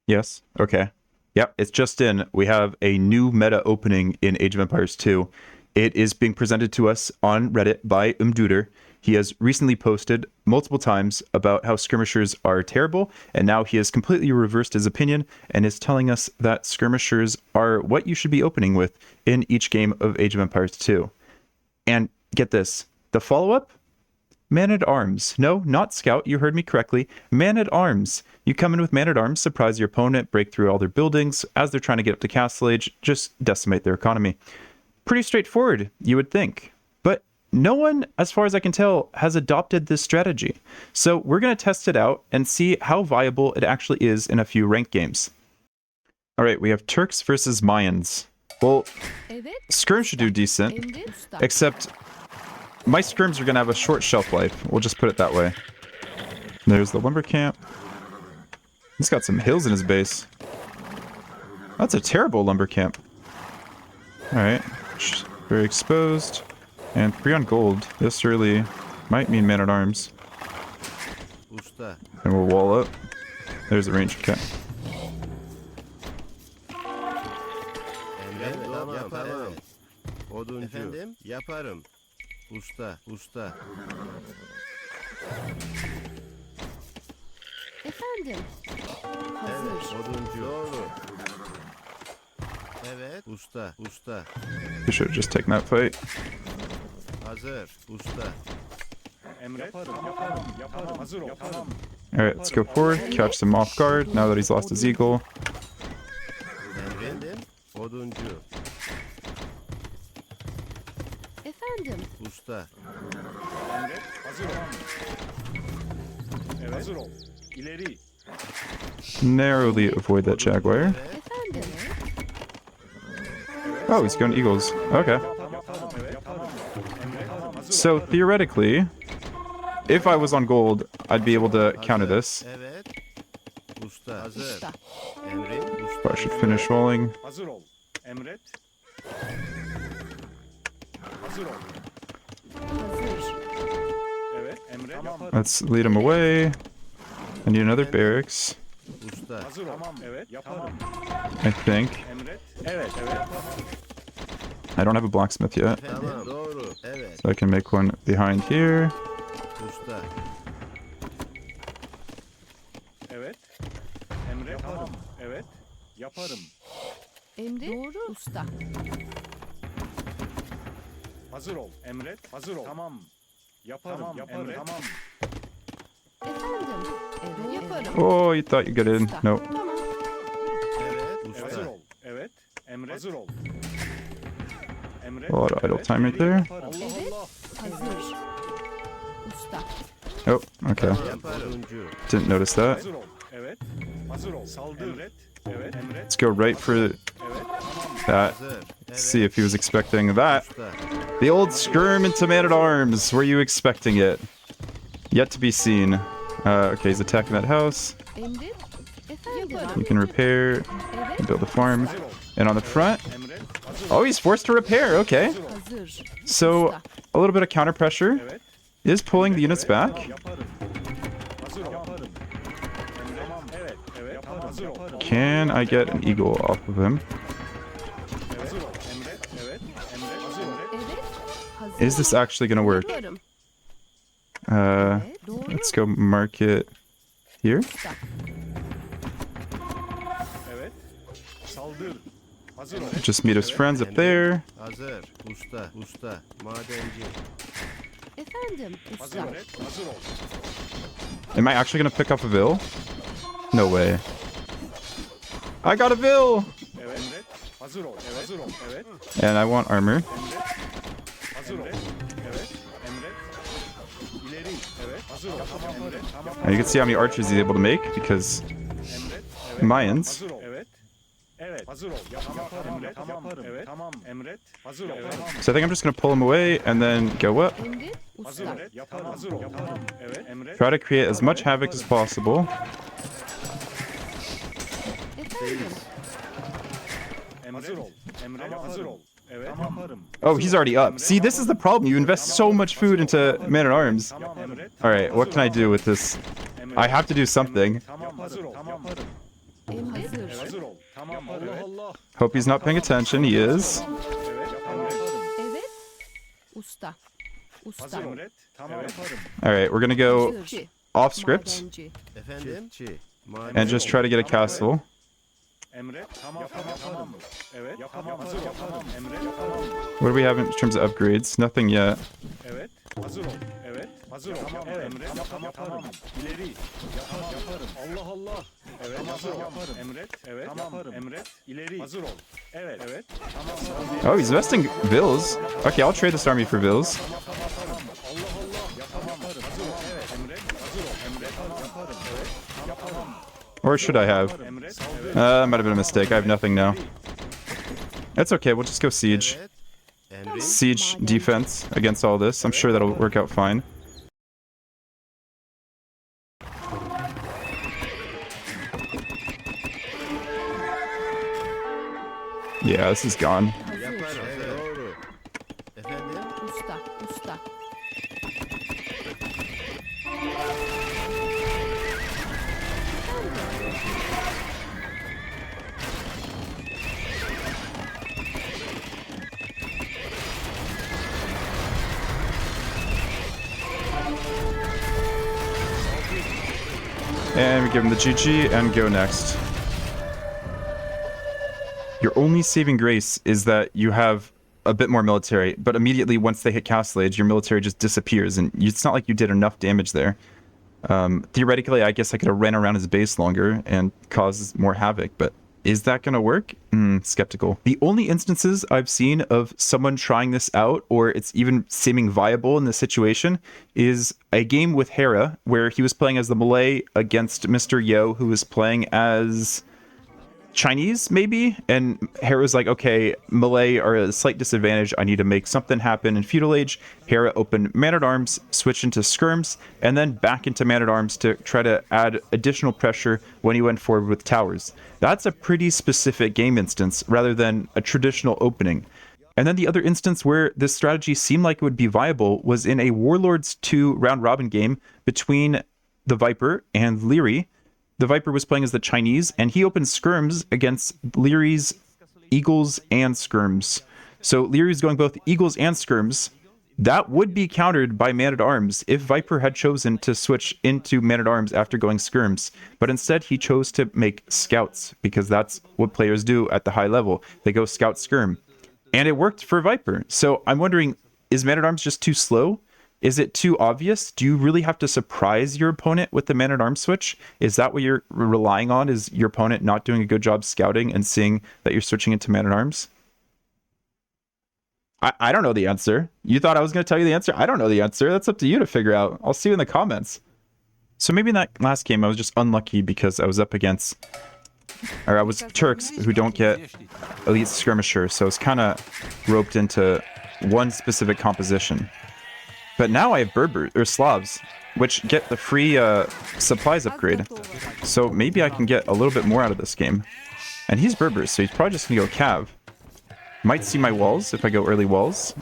Yes. Okay. Yep, it's just in. We have a new meta opening in Age of Empires 2. It is being presented to us on Reddit by Umdeuter. He has recently posted multiple times about how skirmishers are terrible, and now he has completely reversed his opinion and is telling us that skirmishers are what you should be opening with in each game of Age of Empires 2. And get this, the follow-up? Man-at-Arms. No, not Scout, you heard me correctly. Man-at-Arms. You come in with Man-at-Arms, surprise your opponent, break through all their buildings. As they're trying to get up to Castle Age, just decimate their economy. Pretty straightforward, you would think. But no one, as far as I can tell, has adopted this strategy. So we're going to test it out and see how viable it actually is in a few ranked games. Alright, we have Turks versus Mayans. Well, Skirm should do decent, except my skirms are going to have a short shelf life. We'll just put it that way. There's the lumber camp. He's got some hills in his base. That's a terrible lumber camp. Alright. Very exposed. And 3 on gold. This early might mean man-at-arms. And we'll wall up. There's the range cap. Efendim, yaparım. Usta. Efendim. Evet, oduncu. Doğru. Evet, usta. We should have just taken that fight. Hazır, usta. Yaparım. Hazır ol. Tamam. Alright, let's go forward. Catch them off guard now that he's lost his eagle. Efendim, oduncu. Efendim. Usta. Hazır ol. Evet. Hazır ol. İleri. Narrowly avoid that jaguar. Efendim. Oh, he's going eagles. Okay. So theoretically, if I was on gold, I'd be able to counter this. Evet. Usta. Hazır. Usta. Emrin, But I should finish walling. Hazır ol. Emret. Hazır ol. Hazır. Evet. Emret. Yaparım. Let's lead him away. I need another barracks, usta. Hazır ol. Tamam. Evet. Yaparım. I think. Emret. Evet. I don't have a blacksmith yet, Tamam, doğru. Evet, so I can make one behind here. usta. Evet. Emret. Tamam. Evet. Yaparım. Emri. Doğru. Usta. Hazır ol. Emret. Hazır ol. Tamam. Yaparım. Yaparım. Emret. Tamam. Efendim. Evet. Yaparım. Oh, you thought you got in. Nope. Tamam. Evet, Hazır usta. ol. Evet. Emret. Hazır ol. Emret. A lot of idle Evet. time right there. Yaparım. Evet. Hazır. Usta. Oh, okay. Yaparım. Oduncu. Didn't notice that. Hazır ol. Evet. Hazır ol. Saldır. Emret. Evet. Emret. Let's go right for Evet. that. Hazır. Evet, See if he was expecting that. usta. The old skirm into man-at-arms. Were you expecting it? Yet to be seen. Okay, he's attacking that house. Emri. Efendim. You Yaparım. can repair Evet. and build a farm. Hazır ol. And on the front, Emret. Hazır ol. oh, he's forced to repair. Okay. Hazır. So Usta. a little bit of counter pressure Evet. is pulling the units back. Yaparım. Hazır ol. Yaparım. Emret. Tamam. Evet. Evet. Yaparım. Hazır ol. Can I get an eagle off of him? Hazır ol. Emret. Evet. Emret. Hazır ol. Evet. Hazır. Is this actually gonna work? Yaparım. Evet. Doğru. Let's go mark it here. Usta. Evet. Saldır. Hazır ol. Just meet his friends up there. Hazır. Usta. Madenci. Efendim. Hazır Usta. ol. Hazır ol. Am I actually gonna pick up a vill? No way. I got a vill! Evet. Emret. Hazır ol. Evet. Hazır ol. Evet. And I want armor. Emret. Hazır ol. Evet. Emret. İleri. Evet. Hazır ol. Tamam. Emret. Tamam. And you can see how many archers he's able to make because Emret. Evet. Mayans. Hazır ol. Evet. Evet. Hazır ol. Yaparım. Emret. Yaparım. Evet. Tamam. Emret. Hazır ol. Tamam. So I think I'm just gonna pull him away and then go up. Emri. Hazır Usta. ol. Yaparım. Hazır ol. Yaparım. Evet. Emret. Try to create as much havoc as possible. Efendim. Hazır ol. Emret. Hazır ol. Evet. Yaparım. Oh, he's already up. See, this is the problem. You invest so much food into man-at-arms. Tamam. Emret. Alright, what can I do with this? Emret. I have to do something. Tamam. Hazır ol. Yaparım. Emret. Evet. Hazır ol. Tamam. Allah Allah. Hope he's not paying attention. He is. Evet. Yaparım. Evet. Usta. Usta. Hazır ol. Emret. Tamam. Yaparım. All right, we're gonna go Çiftçi. off script Madenci. Efendim? Çiftçi. and just try to get a castle. Emret. Tamam. Tamam. Evet. Yapamam. Hazır ol. Tamam. Emret. Yapamam. What do we have in terms of upgrades? Nothing yet. Evet. Hazır ol. Evet. Hazır ol. Tamam. Emret. Yaparım. İleri. Yaparım. Allah Allah. Evet. Hazır ol. Yaparım. Emret. Evet. Yaparım. Emret. İleri. Hazır ol. Evet. Evet. Tamam. Oh, he's investing Vils. Okay, I'll trade this army for Vils. Allah Allah. Yapamam. Hazır ol. Evet. Emret. Hazır ol. Emret. Yaparım. Evet. Yapamam. Or should I have? Emret. Evet. Might have been a mistake. I have nothing now. That's okay. We'll just go siege. Evet. Emrin. Siege defense against all this. I'm sure that'll work out fine. Yeah, this is gone. Yaparım. Evet. Doğru. Efendim? Usta. Usta. And we give him the GG and go next. Your only saving grace is that you have a bit more military, but immediately once they hit Castle Age, your military just disappears, and it's not like you did enough damage there. Theoretically, I guess I could have ran around his base longer and caused more havoc, but is that going to work? Skeptical. The only instances I've seen of someone trying this out, or it's even seeming viable in this situation, is a game with Hera, where he was playing as the Malay against Mr. Yo, who was playing as Chinese, maybe? And Hera's like, okay, Malay are at a slight disadvantage. I need to make something happen in Feudal Age. Hera opened Man-at-Arms, switched into Skirms, and then back into Man-at-Arms to try to add additional pressure when he went forward with Towers. That's a pretty specific game instance, rather than a traditional opening. And then the other instance where this strategy seemed like it would be viable was in a Warlords 2 round-robin game between the Viper and Leary. The Viper was playing as the Chinese, and he opened Skirms against Leary's Eagles and Skirms. So Leary's going both Eagles and Skirms. That would be countered by Man-at-Arms if Viper had chosen to switch into Man-at-Arms after going Skirms. But instead, he chose to make Scouts, because that's what players do at the high level. They go Scout Skirm. And it worked for Viper. So I'm wondering, is Man-at-Arms just too slow? Is it too obvious? Do you really have to surprise your opponent with the Man-at-Arms switch? Is that what you're relying on? Is your opponent not doing a good job scouting and seeing that you're switching into Man-at-Arms? I don't know the answer. You thought I was going to tell you the answer? I don't know the answer. That's up to you to figure out. I'll see you in the comments. So maybe in that last game I was just unlucky because I was up against... Or I was Turks who don't get elite skirmishers, so it's kind of roped into one specific composition. But now I have Berbers, or Slavs, which get the free supplies upgrade. So maybe I can get a little bit more out of this game. And he's Berbers, so he's probably just going to go Cav. Might see my walls if I go early walls.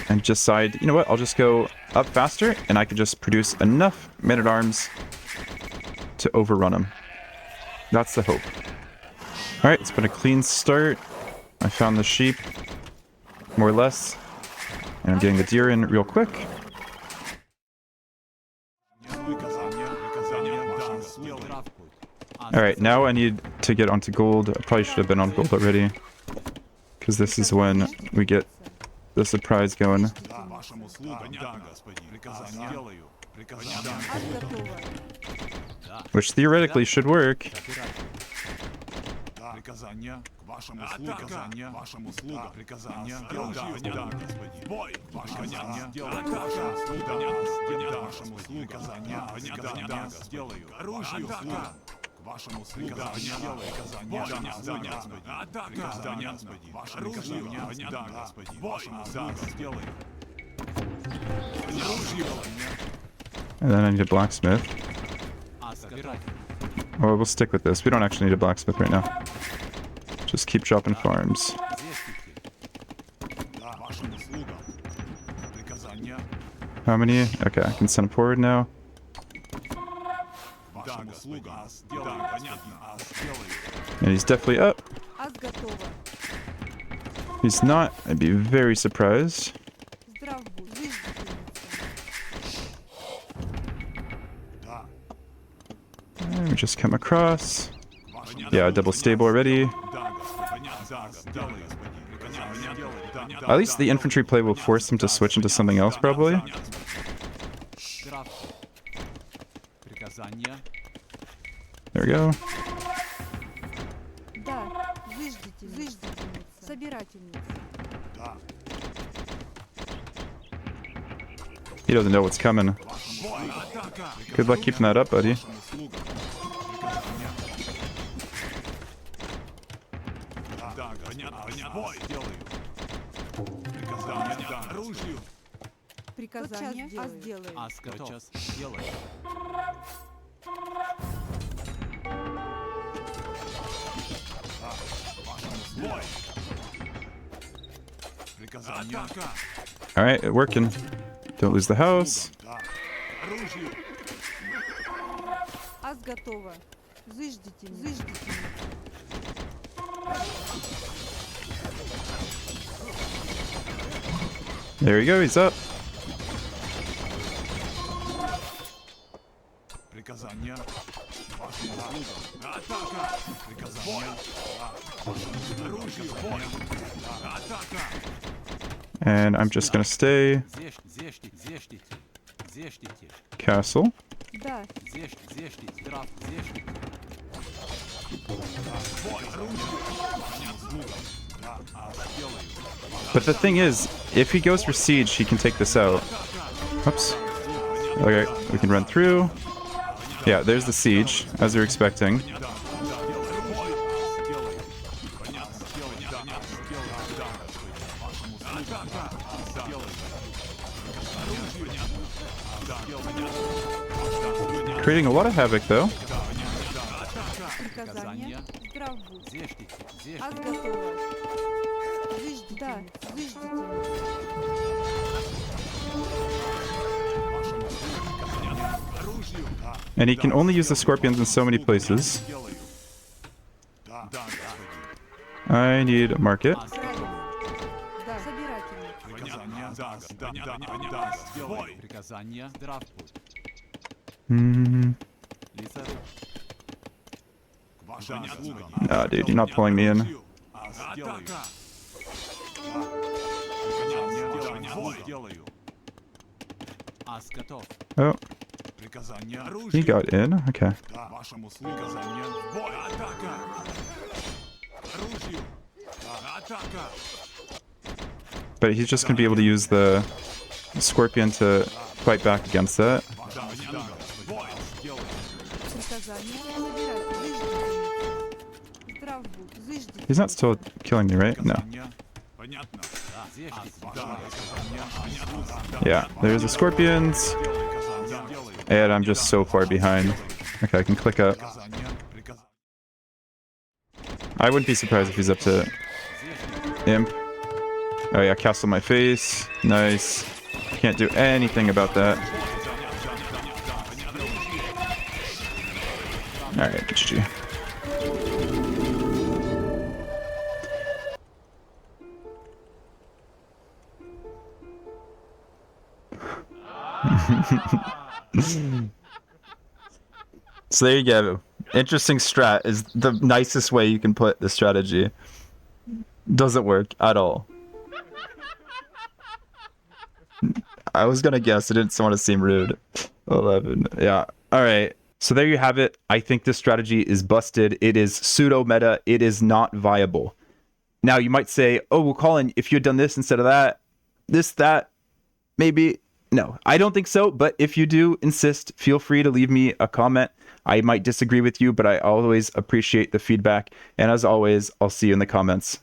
And decide, you know what, I'll just go up faster, and I can just produce enough Men-at-Arms to overrun him. That's the hope. Alright, it's been a clean start. I found the sheep, more or less. And I'm getting the deer in real quick. Alright, now I need to get onto gold. I probably should have been on gold already. Because this is when we get the surprise going. Which theoretically should work. Приказання к вашим услугам. Приказання вашим услугам. Приказання бой. Приказання вашим услугам. Вашим услугам. Приказання сделаю. Оружие к вашим услугам. Приказання приказання вашим приказання Господи. Вашим услугам сделаю. And then I need a blacksmith. Well, we'll stick with this. We don't actually need a blacksmith right now. Just keep dropping farms. How many? Okay, I can send them forward now. услуга. Сделаю, понятно. Сделаю. And he's definitely up. Аз готова. If he's not, I'd be very surprised. Здрав будь. Зыждительница. Да. And we just come across. Понятно. Yeah, double stable already. Да, господин. Понятно. Да, сделаю, господин. Понятно. Сделаю. Да, да, At least the infantry play will force him to switch into something else, probably. Здравствуй. Приказания. There we go. Да. Зыждительница. Зыждительница. Собирательница. Да. He doesn't know what's coming. Бой. Атака. Good luck keeping that up, buddy. Услуга. Приказания. Да, да, понятно. Понятно. Бой. Сделаю. Приказания. Да, оружию. Приказание. Аз делаю. Ас готов. Сейчас делай. Бой. Приказания. Атака. All right, working. Don't lose the house. Да. Оружию. Аз готова. Зыждительница. Зыждительница. There you go. He's up. Приказания. Вашим услугам. Атака. Приказания. Да. Оружию. Бой. Да. Атака. And I'm just gonna stay Зештите. castle. Да. Зештите. Здрав. Зештите. Бой. Оружию. Понятно. Услугам. Да. Сделаю. But the thing is, if he goes for siege, he can take this out. Oops. Okay, we can run through. Yeah, there's the siege, as we were expecting. Creating a lot of havoc, though. Приказание. Здрав будь. Зештите. Аз готова. Да. Зыждительница. Оружию. Да. And he can only use the scorpions in so many places. Сделаю. Да. Да, господин. I need a market. Правильно. Да. Собирательница. Приказания. Да, да, да, да, да. Бой. Приказания. Здрав будь. Hmm. Лесоруб. К вашим услугам. Ah, dude, you're not pulling me in. Атака. Приказания. Бой. Сделаю. Ас готов. Oh, Приказания. he Оружие. got in. Okay. Да, вашим услугам. Приказания. Бой. Атака. Оружию. Да. Атака. But he's just gonna be able to use the scorpion to fight back against that. Да, да. Бой. Сделаю. Приказание. Собирательница. Зыждительница. Здрав будь. Зыждительница. He's not still killing me, right? No. Приказания. Понятно. Зештите. Да, приказания. Понятно. Yeah, there's the scorpions. Приказания. Делаю. And I'm just so far behind. Okay, I can click up. Приказания. Приказания. I wouldn't be surprised if he's up to imp. Oh yeah, castle my face. Nice. Can't do anything about that. Alright, GG. So there you go. Interesting strat is the nicest way you can put the strategy. Doesn't work at all. I was gonna guess. I didn't want to seem rude. 11. Yeah. All right. So there you have it. I think this strategy is busted. It is pseudo meta. It is not viable. Now you might say, oh, well, Colin, if you had done this instead of that, this, that, maybe. No, I don't think so. But if you do insist, feel free to leave me a comment. I might disagree with you, but I always appreciate the feedback. And as always, I'll see you in the comments.